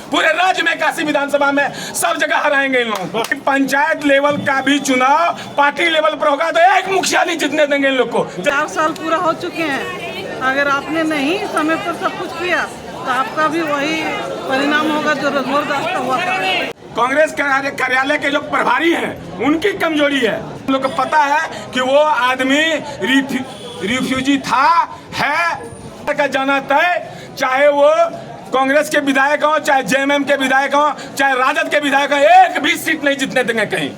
पूरे राज्य में काशी विधानसभा में सब जगह हराएंगे इन लोगों को। पंचायत लेवल का भी चुनाव पार्टी लेवल पर होगा तो एक मुखिया नहीं जीतने देंगे इन लोग को। 4 साल पूरा हो चुके हैं, अगर आपने नहीं समय पर सब कुछ किया तो आपका भी वही परिणाम होगा जो रघुवर का हुआ था। कांग्रेस कार्यालय के जो प्रभारी हैं उनकी कमजोरी है। हम लोग को पता है कि वो आदमी रिफ्यूजी था है का जाना तय, चाहे वो कांग्रेस के विधायक हों, चाहे जेएमएम के विधायक हों, चाहे राजद के विधायक हों, एक भी सीट नहीं जीतने देंगे कहीं।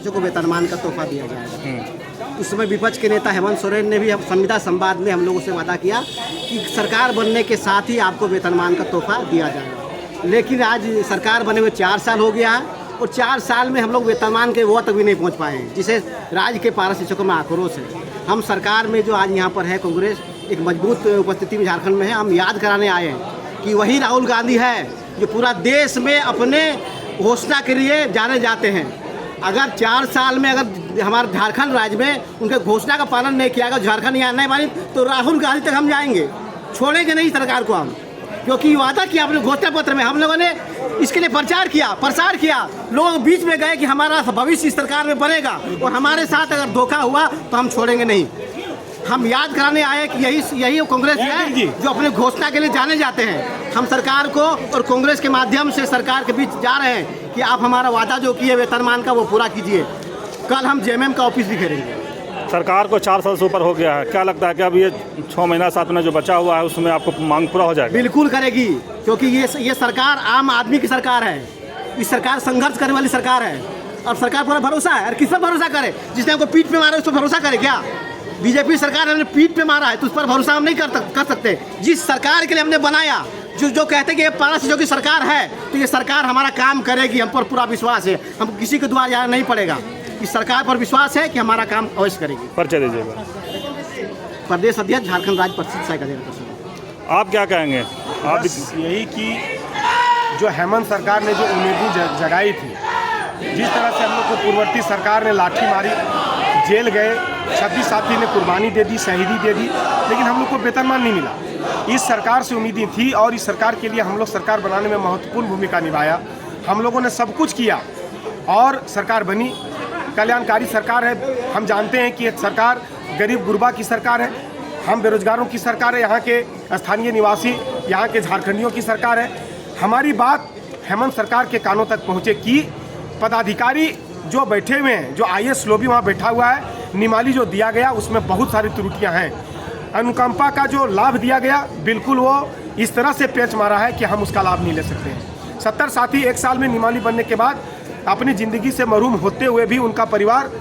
को वेतनमान का तोहफा दिया जाएगा। उस समय विपक्ष के नेता हेमंत सोरेन ने भी संविदा संवाद में हम लोगों से वादा किया कि सरकार बनने के साथ ही आपको वेतनमान का तोहफा दिया जाएगा, लेकिन आज सरकार बने हुए 4 साल हो गया है और 4 साल में हम लोग वेतनमान के वो तक भी नहीं पहुंच पाए, जिसे राज्य के पारा शिक्षकों में आक्रोश है। हम सरकार में जो आज यहाँ पर है कांग्रेस एक मजबूत उपस्थिति में झारखंड में है, हम याद कराने आए हैं कि वही राहुल गांधी है जो पूरा देश में अपने घोषणा के लिए जाने जाते हैं। अगर 4 साल में अगर हमारे झारखंड राज्य में उनके घोषणा का पालन नहीं किया, अगर झारखंड यहाँ नहीं मानी तो राहुल गांधी तक हम जाएंगे, छोड़ेंगे नहीं सरकार को हम, क्योंकि वादा किया अपने घोषणा पत्र में। हम लोगों ने इसके लिए प्रसार किया, लोगों के बीच में गए कि हमारा भविष्य इस सरकार में बनेगा और हमारे साथ अगर धोखा हुआ तो हम छोड़ेंगे नहीं। हम याद कराने आए कि यही कांग्रेस है जो अपने घोषणा के लिए जाने जाते हैं। हम सरकार को और कांग्रेस के माध्यम से सरकार के बीच जा रहे हैं कि आप हमारा वादा जो किए वेतनमान का वो पूरा कीजिए। कल हम जेएमएम का ऑफिस भी घेरेंगे। सरकार को 4 साल से ऊपर हो गया है, क्या लगता है कि अब ये 6 महीना 7 महीना जो बचा हुआ है उसमें आपको मांग पूरा हो जाएगा? बिल्कुल करेगी, क्योंकि ये सरकार आम आदमी की सरकार है। इस सरकार संघर्ष करने वाली सरकार है और सरकार पर भरोसा है। और किस पर भरोसा करे? जिसने हमको पीठ पे मारा उस पर भरोसा करे क्या? बीजेपी सरकार ने पीठ पे मारा है तो उस पर भरोसा हम नहीं कर सकते। जिस सरकार के लिए हमने बनाया, जो कहते कि ये पारा शिक्षकों की सरकार है, तो ये सरकार हमारा काम करेगी, हम पर पूरा विश्वास है। हम किसी के द्वारा जाना नहीं पड़ेगा, इस सरकार पर विश्वास है कि हमारा काम अवश्य करेगी। परिचय दीजिएगा। प्रदेश अध्यक्ष झारखंड राज्य परिषद साइकिल। आप क्या कहेंगे? आप यही कि जो हेमंत सरकार ने जो उम्मीदें जगाई थी, जिस तरह से हम लोग को पूर्ववर्ती सरकार ने लाठी मारी, जेल गए, 26 साथी ने कुर्बानी दे दी, शहीदी दे दी, लेकिन हम लोग को वेतनमान नहीं मिला। इस सरकार से उम्मीदें थी और इस सरकार के लिए हम लोग सरकार बनाने में महत्वपूर्ण भूमिका निभाया। हम लोगों ने सब कुछ किया और सरकार बनी, कल्याणकारी सरकार है। हम जानते हैं कि सरकार गरीब गुरबा की सरकार है, हम बेरोजगारों की सरकार है, यहाँ के स्थानीय निवासी, यहाँ के झारखंडियों की सरकार है। हमारी बात हेमंत सरकार के कानों तक पहुँचे कि पदाधिकारी जो बैठे हुए हैं, जो IAS लोबी वहाँ बैठा हुआ है, निमाली जो दिया गया उसमें बहुत सारी त्रुटियाँ हैं। अनुकंपा का जो लाभ दिया गया बिल्कुल वो इस तरह से पेच मारा है कि हम उसका लाभ नहीं ले सकते हैं। 70 साथी 1 साल में निमाली बनने के बाद अपनी ज़िंदगी से महरूम होते हुए भी उनका परिवार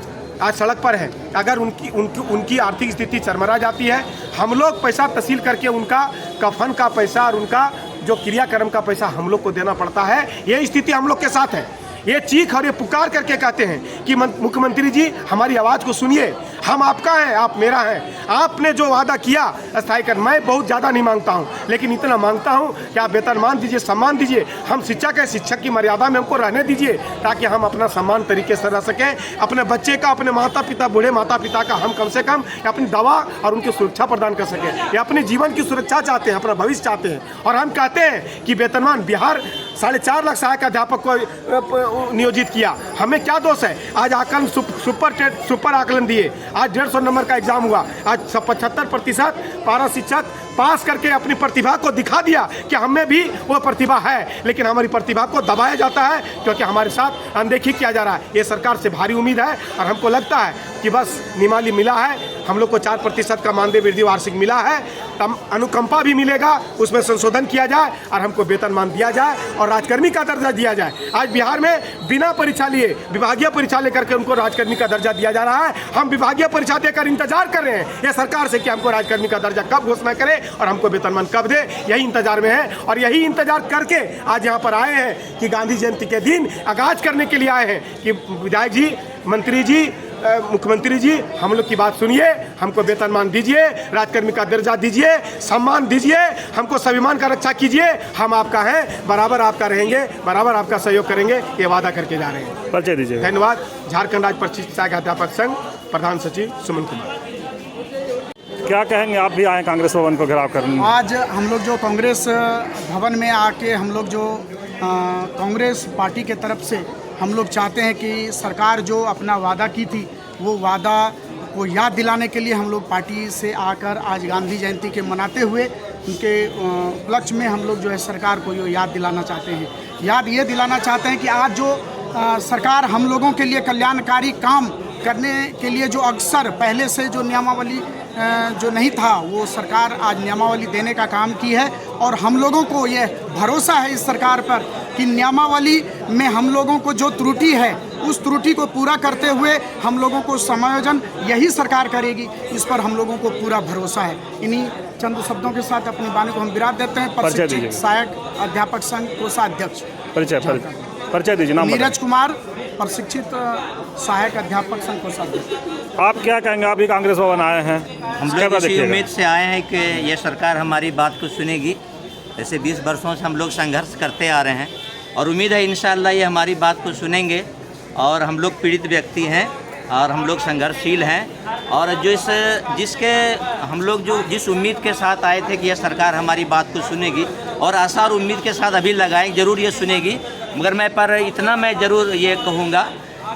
आज सड़क पर है। अगर उनकी आर्थिक स्थिति चरमरा जाती है, हम लोग पैसा तहसील करके उनका कफन का पैसा और उनका जो क्रियाक्रम का पैसा हम लोग को देना पड़ता है। ये स्थिति हम लोग के साथ है। ये चीख और ये पुकार करके कहते हैं कि मुख्यमंत्री जी हमारी आवाज़ को सुनिए, हम आपका हैं, आप मेरा हैं। आपने जो वादा किया स्थायी कर, मैं बहुत ज़्यादा नहीं मांगता हूँ, लेकिन इतना मांगता हूँ कि आप वेतनमान दीजिए, सम्मान दीजिए। हम शिक्षक हैं, शिक्षक की मर्यादा में हमको रहने दीजिए ताकि हम अपना सम्मान तरीके से रह सकें। अपने बच्चे का, अपने माता पिता, बूढ़े माता पिता का हम कम से कम अपनी दवा और उनकी सुरक्षा प्रदान कर सकें। ये अपने जीवन की सुरक्षा चाहते हैं, अपना भविष्य चाहते हैं। और हम कहते हैं कि वेतनमान बिहार 4.5 लाख सहायक अध्यापक को नियोजित किया, हमें क्या दोष है? आज आकलन सुपर आकलन दिए, आज 150 नंबर का एग्जाम हुआ, आज 75% पारा शिक्षक पास करके अपनी प्रतिभा को दिखा दिया कि हमें भी वो प्रतिभा है, लेकिन हमारी प्रतिभा को दबाया जाता है क्योंकि हमारे साथ अनदेखी किया जा रहा है। ये सरकार से भारी उम्मीद है और हमको लगता है कि बस निमाली मिला है, हम लोग को 4% का मानदेय वृद्धि वार्षिक मिला है, अनुकंपा भी मिलेगा, उसमें संशोधन किया जाए और हमको वेतनमान दिया जाए और राजकर्मी का दर्जा दिया जाए। आज बिहार में बिना परीक्षा लिए, विभागीय परीक्षा लेकर के उनको राजकर्मी का दर्जा दिया जा रहा है। हम विभागीय परीक्षा देकर इंतजार कर रहे हैं ये सरकार से कि हमको राजकर्मी का दर्जा कब घोषणा करे और हमको वेतनमान कब दे, यही इंतजार में है। और यही इंतजार करके आज यहाँ पर आए हैं कि गांधी जयंती के दिन आगाज करने के लिए आए हैं कि विधायक जी, मंत्री जी, मुख्यमंत्री जी, हम लोग की बात सुनिए, हमको वेतनमान दीजिए, राजकर्मी का दर्जा दीजिए, सम्मान दीजिए, हमको स्वाभिमान का रक्षा कीजिए, हम आपका हैं, बराबर आपका रहेंगे, बराबर आपका सहयोग करेंगे, ये वादा करके जा रहे हैं। परिचय दीजिए। धन्यवाद। झारखंड राज्य परिशिष्ट सहायक अध्यापक संघ, प्रधान सचिव सुमन कुमार। क्या कहेंगे, आप भी आए कांग्रेस भवन को घेराव करने? आज हम लोग जो कांग्रेस भवन में आके हम लोग जो कांग्रेस पार्टी के तरफ से हम लोग चाहते हैं कि सरकार जो अपना वादा की थी वो वादा को याद दिलाने के लिए हम लोग पार्टी से आकर आज गांधी जयंती के मनाते हुए उनके उपलक्ष्य में हम लोग जो है सरकार को याद दिलाना चाहते हैं। याद ये दिलाना चाहते हैं कि आज जो सरकार हम लोगों के लिए कल्याणकारी काम करने के लिए जो अक्सर पहले से जो नियमावली जो नहीं था वो सरकार आज नियमावली देने का काम की है और हम लोगों को ये भरोसा है इस सरकार पर कि नियमावली में हम लोगों को जो त्रुटि है उस त्रुटि को पूरा करते हुए हम लोगों को समायोजन यही सरकार करेगी, इस पर हम लोगों को पूरा भरोसा है। इन्हीं चंद शब्दों के साथ अपनी वाणी को हम विराम देते हैं। प्रशिक्षित सहायक अध्यापक संघ कोषाध्यक्ष। परिचय दीजिए। नाम नीरज कुमार, प्रशिक्षित सहायक अध्यापक संघ कोषाध्यक्ष। आप क्या कहेंगे, आप भी कांग्रेस भवन आए हैं? हम लोग इसी उम्मीद से आए हैं कि ये सरकार हमारी बात को सुनेगी। ऐसे 20 वर्षों से हम लोग संघर्ष करते आ रहे हैं और उम्मीद है इंशाअल्लाह ये हमारी बात को सुनेंगे। और हम लोग पीड़ित व्यक्ति हैं और हम लोग संघर्षशील हैं और जिसके हम लोग जो जिस उम्मीद के साथ आए थे कि यह सरकार हमारी बात को सुनेगी और आशा और उम्मीद के साथ अभी लगाएं ज़रूर ये सुनेगी। मगर मैं ज़रूर ये कहूँगा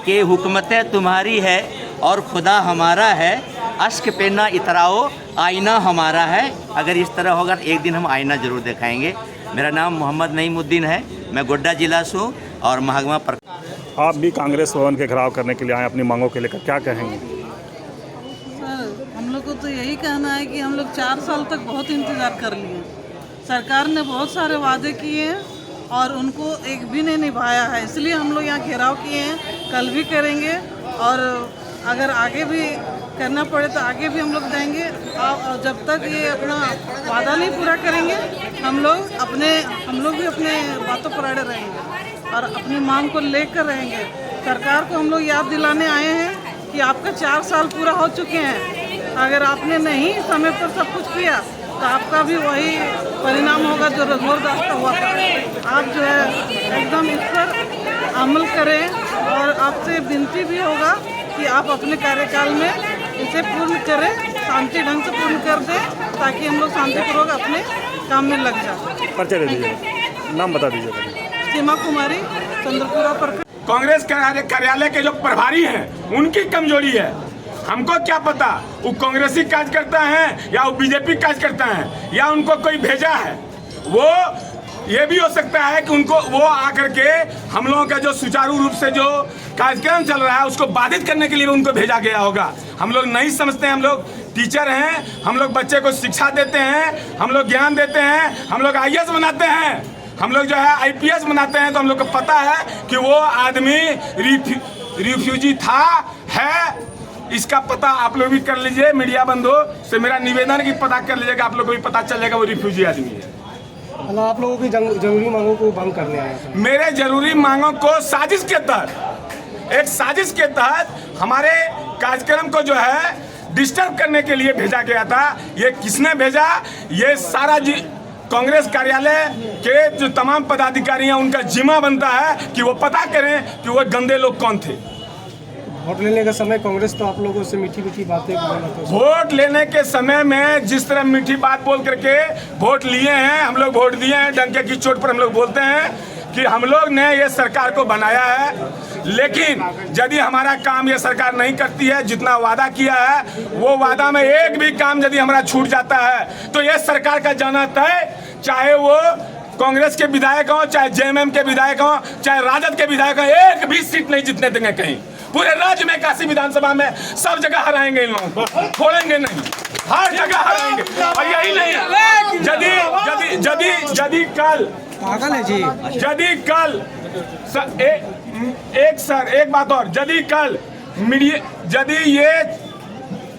कि हुकूमतें तुम्हारी है और खुदा हमारा है, अश्क पे ना इतराओ, आईना हमारा है। अगर इस तरह होगा तो एक दिन हम आईना ज़रूर दिखाएंगे। मेरा नाम मोहम्मद नईमुद्दीन है, मैं गोड्डा जिला से हूँ और महागमा पर। आप भी कांग्रेस भवन के घेराव करने के लिए आए अपनी मांगों के लेकर, क्या कहेंगे? सर, हम लोग को तो यही कहना है कि हम लोग 4 साल तक बहुत इंतज़ार कर लिए। सरकार ने बहुत सारे वादे किए हैं और उनको एक भी नहीं निभाया है, इसलिए हम लोग यहाँ घेराव किए हैं। कल भी करेंगे और अगर आगे भी करना पड़े तो आगे भी हम लोग देंगे। और जब तक ये अपना वादा नहीं पूरा करेंगे हम लोग भी अपने बातों पर अड़े रहेंगे और अपनी मांग को लेकर रहेंगे। सरकार को हम लोग याद दिलाने आए हैं कि आपका 4 साल पूरा हो चुके हैं। अगर आपने नहीं समय पर सब कुछ किया तो आपका भी वही परिणाम होगा जो रघुवर दास का हुआ था। आप जो है एकदम इस पर अमल करें और आपसे विनती भी होगा कि आप अपने कार्यकाल में इसे पूर्ण करें, शांति ढंग से पूर्ण कर दें ताकि हम लोग शांतिपूर्वक अपने काम में लग जाए। परिचय दे दीजिए, नाम बता दीजिए। सीमा कुमारी, चंद्रपुरा पर। कांग्रेस कार्यालय के जो प्रभारी हैं उनकी कमजोरी है। हमको क्या पता वो कांग्रेसी कार्यकर्ता हैं या वो बीजेपी कार्यकर्ता हैं या उनको कोई भेजा है। वो ये भी हो सकता है कि उनको वो आकर के हम लोगों का जो सुचारू रूप से जो कार्यक्रम चल रहा है उसको बाधित करने के लिए उनको भेजा गया होगा। हम लोग नहीं समझते। हम लोग टीचर हैं, हम लोग बच्चे को शिक्षा देते हैं, हम लोग ज्ञान देते हैं, हम लोग IAS बनाते हैं, हम लोग जो है IPS बनाते हैं। तो हम लोग को पता है कि वो आदमी रिफ्यूजी था है, इसका पता आप लोग भी कर लीजिए। मीडिया बंधुओं से मेरा निवेदन है कि पता कर लीजिएगा, आप लोग को भी पता चल जाएगा वो रिफ्यूजी आदमी है। आप लोगों की जरूरी मांगों को भंग करने आया था। मेरे जरूरी मांगों को साजिश के तहत, एक साजिश के तहत हमारे कार्यक्रम को जो है डिस्टर्ब करने के लिए भेजा गया था। ये किसने भेजा? ये सारा कांग्रेस कार्यालय के जो तमाम पदाधिकारी हैं उनका जिम्मा बनता है कि वो पता करें कि वो गंदे लोग कौन थे। वोट लेने के समय कांग्रेस तो आप लोगों से मीठी मीठी बातें वोट लेने के समय में जिस तरह मीठी बात बोल करके वोट लिए हैं, हम लोग वोट दिए हैं, डंके की चोट पर हम लोग बोलते हैं कि हम लोग ने ये सरकार को बनाया है। लेकिन यदि हमारा काम ये सरकार नहीं करती है, जितना वादा किया है वो वादा में एक भी काम यदि हमारा छूट जाता है तो ये सरकार का जाना तय, चाहे वो कांग्रेस के विधायक हों, चाहे जेएमएम के विधायक हों, चाहे राजद के विधायक हों, एक भी सीट नहीं जीतने देंगे कहीं। पूरे राज्य में काशी विधानसभा में सब जगह हराएंगे इन लोगों को, छोड़ेंगे नहीं, हर जगह हराएंगे। और यही नहीं, यदि कल पागल है जी, यदि कल एक बात और, यदि कल यदि ये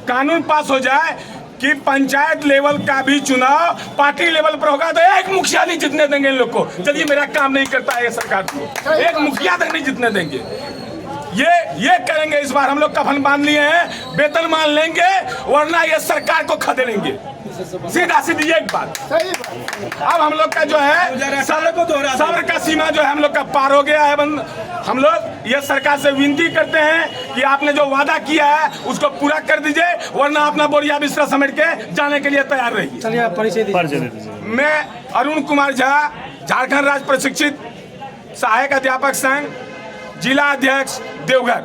कानून पास हो जाए कि पंचायत लेवल का भी चुनाव पार्टी लेवल पर होगा तो एक मुखिया नहीं जितने देंगे इन लोग को। यदि मेरा काम नहीं करता है ये सरकार को, एक मुखिया तक नहीं जितने देंगे। ये करेंगे। इस बार हम लोग कफन बांध लिए हैं, वेतन मान लेंगे, वरना ये सरकार को खदेड़ेंगे। सीधा सीधी एक बात। अब हम लोग का जो है सब्र का सीमा जो है हम लोग का पार हो गया है। हम लोग ये सरकार से विनती करते हैं कि आपने जो वादा किया है उसको पूरा कर दीजिए, वरना अपना बोरिया बिस्तर समेट के जाने के लिए तैयार रहिए। चलिए परिचय दीजिए। मैं अरुण कुमार झा, झारखंड राज्य प्रशिक्षित सहायक अध्यापक संघ, जिला अध्यक्ष देवघर।